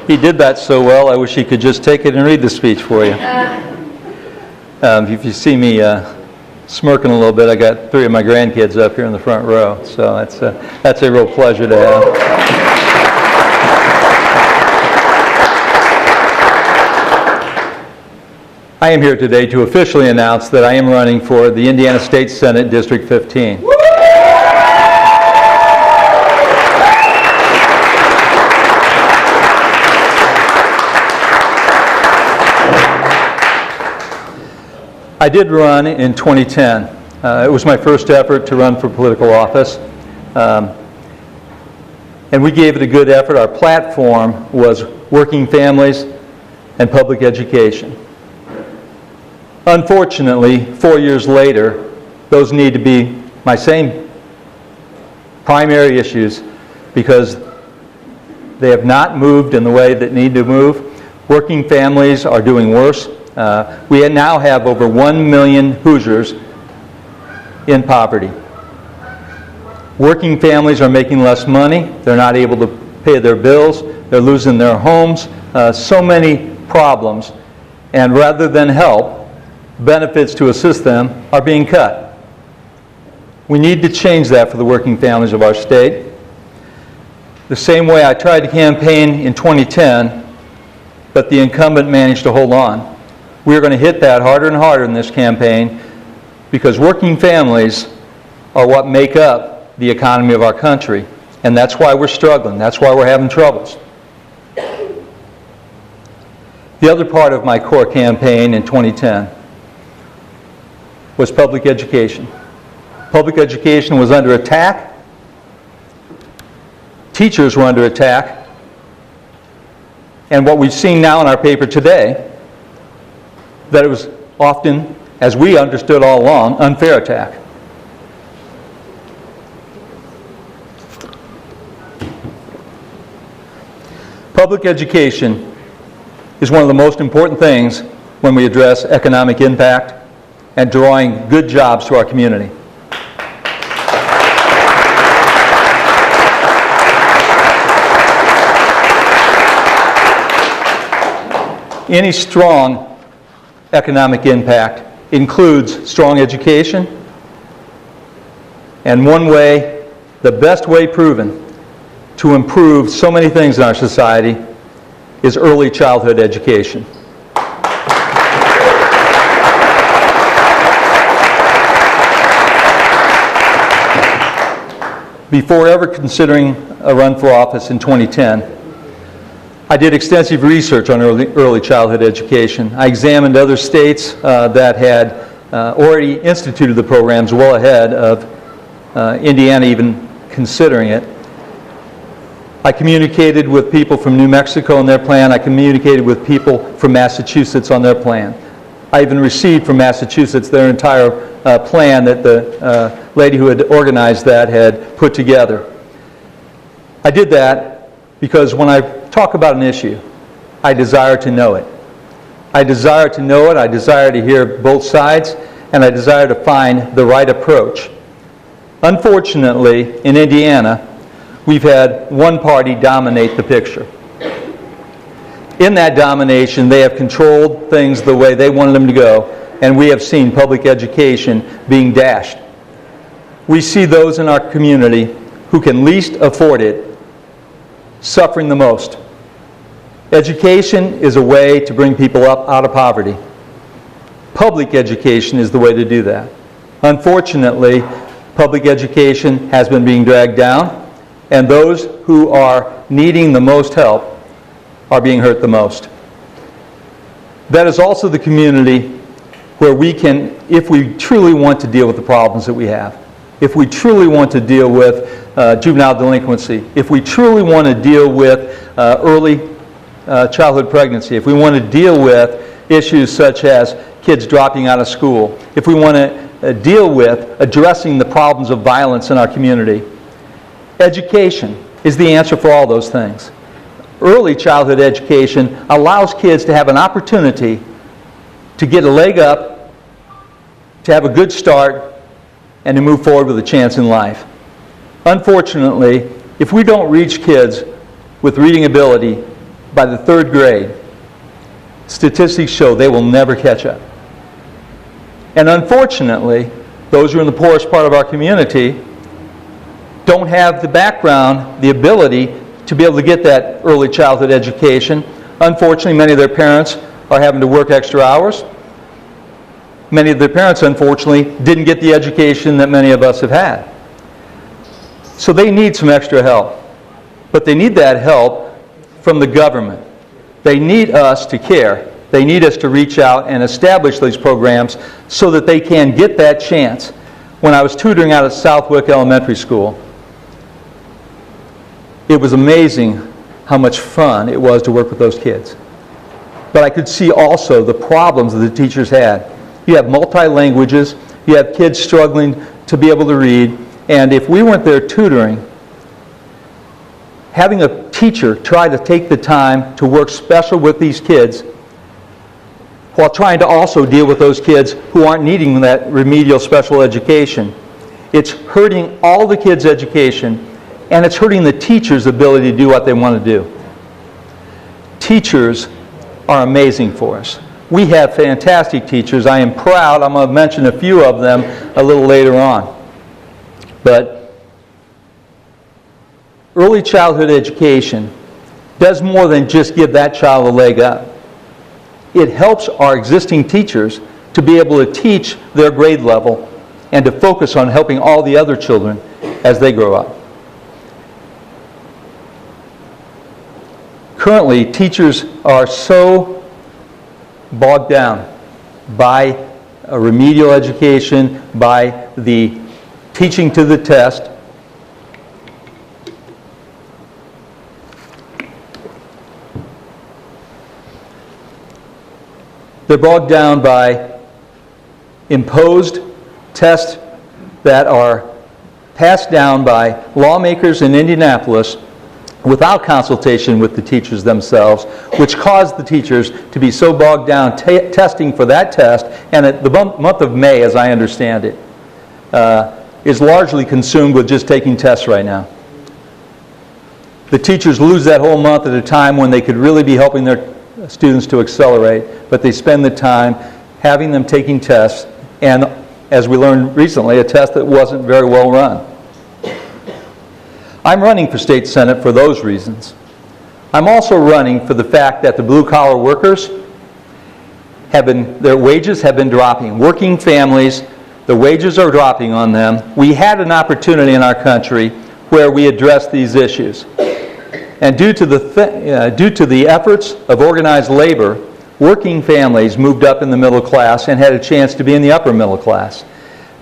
He did that so well, I wish he could just take it and read the speech for you. If you see me smirking a little bit, I got 3 of my grandkids up here in the front row, so that's a real pleasure to have. I am here today to officially announce that I am running for the Indiana State Senate District 15. I did run in 2010. It was my first effort to run for political office. And we gave it a good effort. Our platform was working families and public education. Unfortunately, 4 years later, those need to be my same primary issues because they have not moved in the way that need to move. Working families are doing worse. We now have over 1 million Hoosiers in poverty. Working families are making less money. They're not able to pay their bills. They're losing their homes. So many problems. And rather than help, benefits to assist them are being cut. We need to change that for the working families of our state. The same way I tried to campaign in 2010, but the incumbent managed to hold on. We're going to hit that harder and harder in this campaign because working families are what make up the economy of our country. And that's why we're struggling. That's why we're having troubles. The other part of my core campaign in 2010 was public education. Public education was under attack. Teachers were under attack. And what we've seen now in our paper today, that it was often, as we understood all along, unfair attack. Public education is one of the most important things when we address economic impact and drawing good jobs to our community. Any strong economic impact includes strong education, and one way, the best way proven to improve so many things in our society is early childhood education. Before ever considering a run for office in 2010, I did extensive research on early childhood education. I examined other states that had already instituted the programs well ahead of Indiana even considering it. I communicated with people from New Mexico on their plan. I communicated with people from Massachusetts on their plan. I even received from Massachusetts their entire plan that the lady who had organized that had put together. I did that because when I talk about an issue, I desire to know it. I desire to know it, I desire to hear both sides, and I desire to find the right approach. Unfortunately, in Indiana, we've had one party dominate the picture. In that domination, they have controlled things the way they wanted them to go, and we have seen public education being dashed. We see those in our community who can least afford it suffering the most. Education is a way to bring people up out of poverty. Public education is the way to do that. Unfortunately, public education has been being dragged down, and those who are needing the most help are being hurt the most. That is also the community where we can, if we truly want to deal with the problems that we have, if we truly want to deal with juvenile delinquency, if we truly want to deal with early childhood pregnancy, if we want to deal with issues such as kids dropping out of school, if we want to deal with addressing the problems of violence in our community, education is the answer for all those things. Early childhood education allows kids to have an opportunity to get a leg up, to have a good start, and to move forward with a chance in life. Unfortunately, if we don't reach kids with reading ability by the third grade, statistics show they will never catch up. And unfortunately, those who are in the poorest part of our community don't have the background, the ability to be able to get that early childhood education. Unfortunately, many of their parents are having to work extra hours. Many of their parents, unfortunately, didn't get the education that many of us have had. So they need some extra help. But they need that help from the government. They need us to care. They need us to reach out and establish these programs so that they can get that chance. When I was tutoring out at Southwick Elementary School, it was amazing how much fun it was to work with those kids. But I could see also the problems that the teachers had. You have multi-languages, you have kids struggling to be able to read, and if we weren't there tutoring, having a teacher try to take the time to work special with these kids while trying to also deal with those kids who aren't needing that remedial special education, it's hurting all the kids' education, and it's hurting the teachers' ability to do what they want to do. Teachers are amazing for us. We have fantastic teachers. I am proud. I'm going to mention a few of them a little later on. But early childhood education does more than just give that child a leg up. It helps our existing teachers to be able to teach their grade level and to focus on helping all the other children as they grow up. Currently, teachers are so bogged down by a remedial education, by the teaching to the test. They're bogged down by imposed tests that are passed down by lawmakers in Indianapolis without consultation with the teachers themselves, which caused the teachers to be so bogged down testing for that test, and the month of May, as I understand it, is largely consumed with just taking tests right now. The teachers lose that whole month at a time when they could really be helping their students to accelerate, but they spend the time having them taking tests, and as we learned recently, a test that wasn't very well run. I'm running for state senate for those reasons. I'm also running for the fact that the blue-collar workers their wages have been dropping. Working families, the wages are dropping on them. We had an opportunity in our country where we addressed these issues. And due to the efforts of organized labor, working families moved up in the middle class and had a chance to be in the upper middle class.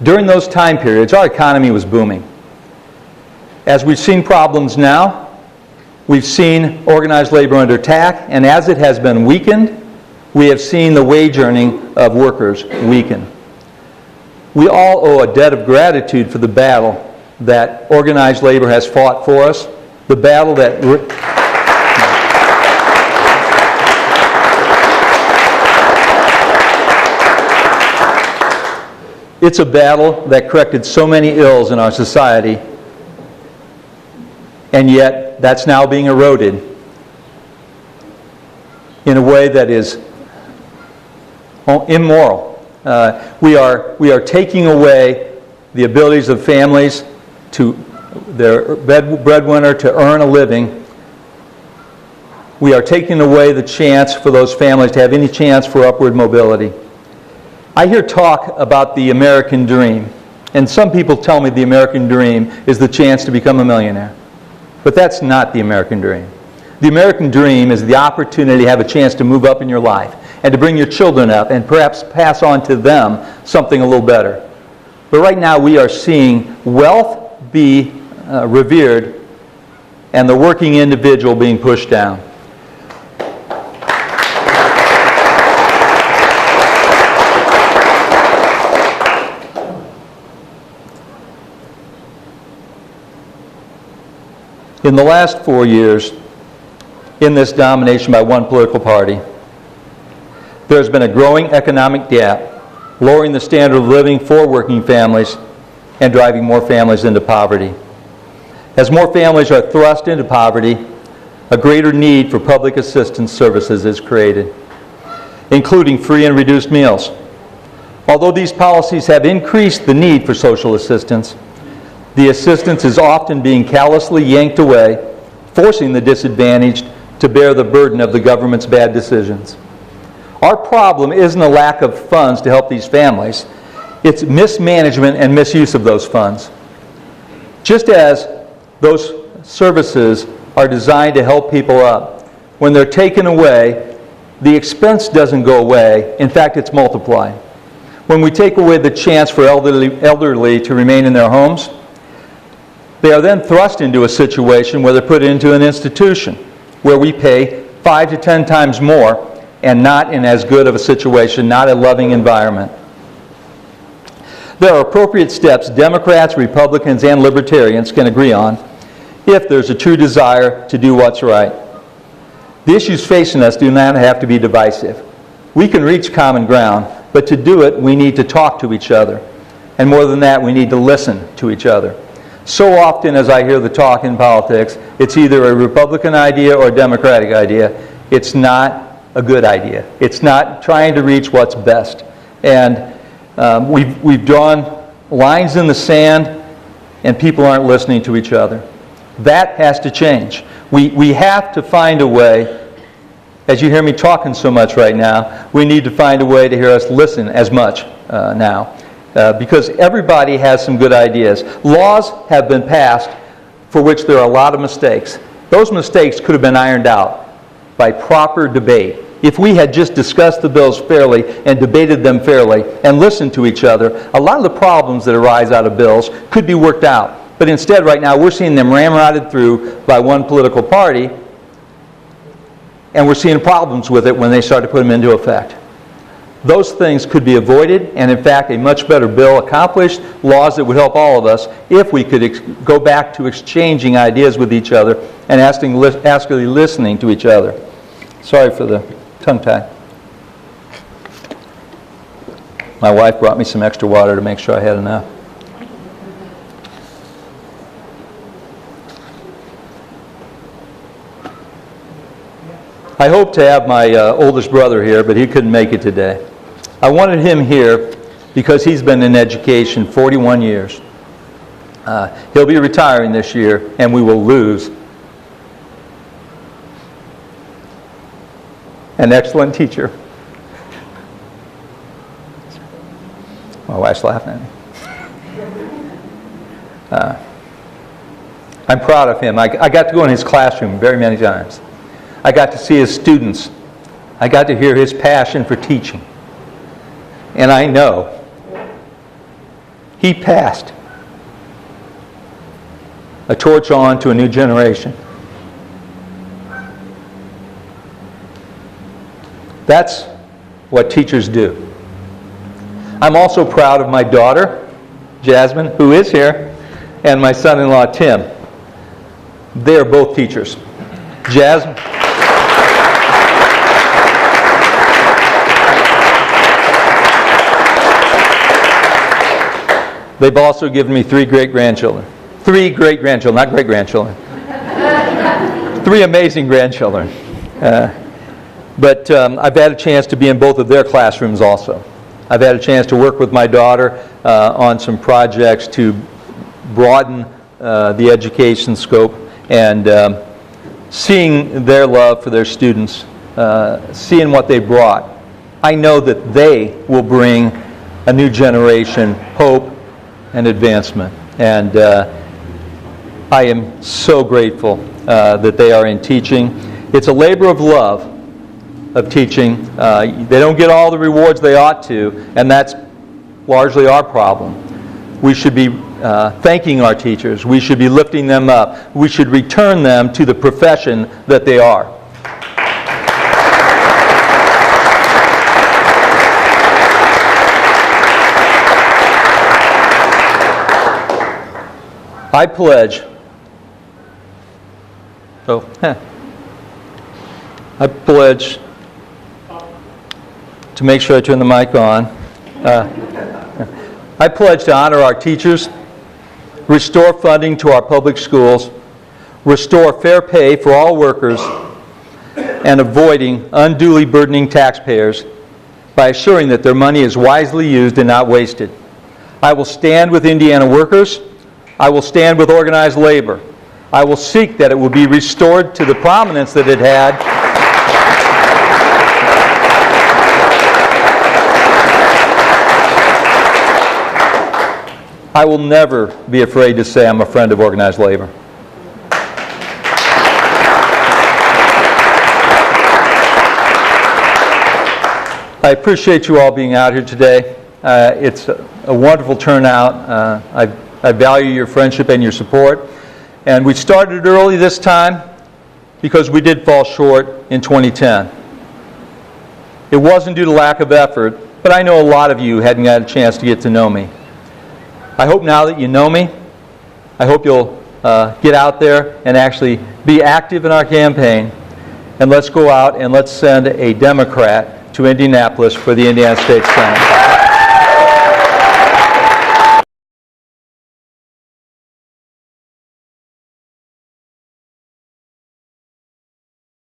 During those time periods, our economy was booming. As we've seen problems now, we've seen organized labor under attack, and as it has been weakened, we have seen the wage earning of workers weaken. We all owe a debt of gratitude for the battle that organized labor has fought for us, the battle that it's a battle that corrected so many ills in our society, and yet that's now being eroded in a way that is immoral. We are taking away the abilities of families to their breadwinner to earn a living. We are taking away the chance for those families to have any chance for upward mobility. I hear talk about the American dream, and some people tell me the American dream is the chance to become a millionaire. But that's not the American dream. The American dream is the opportunity to have a chance to move up in your life and to bring your children up and perhaps pass on to them something a little better. But right now we are seeing wealth be revered and the working individual being pushed down. In the last 4 years, in this domination by one political party, there's been a growing economic gap, lowering the standard of living for working families and driving more families into poverty. As more families are thrust into poverty, a greater need for public assistance services is created, including free and reduced meals. Although these policies have increased the need for social assistance, the assistance is often being callously yanked away, forcing the disadvantaged to bear the burden of the government's bad decisions. Our problem isn't a lack of funds to help these families. It's mismanagement and misuse of those funds. Just as those services are designed to help people up, when they're taken away, the expense doesn't go away. In fact, it's multiplied. When we take away the chance for elderly to remain in their homes, they are then thrust into a situation where they're put into an institution where we pay 5 to 10 times more and not in as good of a situation, not a loving environment. There are appropriate steps Democrats, Republicans, and Libertarians can agree on if there's a true desire to do what's right. The issues facing us do not have to be divisive. We can reach common ground, but to do it, we need to talk to each other. And more than that, we need to listen to each other. So often as I hear the talk in politics, it's either a Republican idea or a Democratic idea. It's not a good idea. It's not trying to reach what's best. And we've drawn lines in the sand, and people aren't listening to each other. That has to change. We have to find a way, as you hear me talking so much right now, we need to find a way to hear us listen as much now. Because everybody has some good ideas. Laws have been passed for which there are a lot of mistakes. Those mistakes could have been ironed out by proper debate. If we had just discussed the bills fairly and debated them fairly and listened to each other, a lot of the problems that arise out of bills could be worked out. But instead, right now, we're seeing them ramrodded through by one political party, and we're seeing problems with it when they start to put them into effect. Those things could be avoided, and in fact, a much better bill accomplished, laws that would help all of us if we could go back to exchanging ideas with each other and actually listening to each other. Sorry for the tongue-tie. My wife brought me some extra water to make sure I had enough. I hope to have my oldest brother here, but he couldn't make it today. I wanted him here because he's been in education 41 years. He'll be retiring this year, and we will lose an excellent teacher. My wife's laughing at me. I'm proud of him. I got to go in his classroom very many times. I got to see his students. I got to hear his passion for teaching. And I know he passed a torch on to a new generation. That's what teachers do. I'm also proud of my daughter, Jasmine, who is here, and my son-in-law, Tim. They are both teachers. Jasmine. They've also given me 3 great-grandchildren. 3 great-grandchildren, not great-grandchildren. 3 amazing grandchildren. But I've had a chance to be in both of their classrooms also. I've had a chance to work with my daughter on some projects to broaden the education scope, and seeing their love for their students, seeing what they brought, I know that they will bring a new generation hope and advancement. And I am so grateful that they are in teaching. It's a labor of love of teaching. They don't get all the rewards they ought to, and that's largely our problem. We should be thanking our teachers. We should be lifting them up. We should return them to the profession that they are. I pledge, I pledge to make sure I turn the mic on. I pledge to honor our teachers, restore funding to our public schools, restore fair pay for all workers, and avoiding unduly burdening taxpayers by assuring that their money is wisely used and not wasted. I will stand with Indiana workers. I will stand with organized labor. I will seek that it will be restored to the prominence that it had. I will never be afraid to say I'm a friend of organized labor. I appreciate you all being out here today. It's a wonderful turnout. I value your friendship and your support. And we started early this time because we did fall short in 2010. It wasn't due to lack of effort, but I know a lot of you hadn't got a chance to get to know me. I hope now that you know me, I hope you'll get out there and actually be active in our campaign. And let's go out and let's send a Democrat to Indianapolis for the Indiana State Senate.